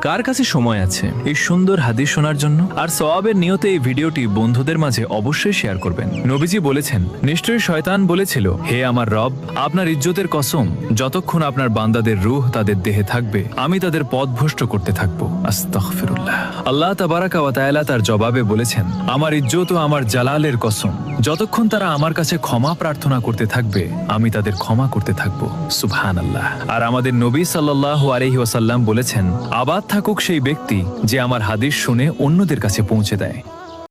কার কাছে সময় আছে এই সুন্দর হাদিস শোনার জন্য? আর সওয়াবের নিয়তে এই ভিডিওটি বন্ধুদের মাঝে অবশ্যই শেয়ার করবেন। নবীজি বলেছেন, নিশ্চয়ই শয়তান বলেছিল, হে আমার রব, আপনার ইজ্জতের কসম, যতক্ষণ আপনার বান্দাদের রূহ তাদের দেহে থাকবে আমি তাদের পথভ্রষ্ট করতে থাকবো। আস্তাগফিরুল্লাহ। আল্লাহ তাবারাকা ওয়া তাআলা তার জবাবে বলেছেন, আমার ইজ্জত ও আমার জালালের কসম, যতক্ষণ তারা আমার কাছে ক্ষমা প্রার্থনা করতে থাকবে আমি তাদের ক্ষমা করতে থাকবো। সুবহানাল্লাহ। আর আমাদের নবী সাল্লাল্লাহু আলাইহি ওয়াসাল্লাম বলেছেন, আবাদ থাকুক সেই ব্যক্তি যে আমার হাদিস শুনে অন্যদের কাছে পৌঁছে দেয়।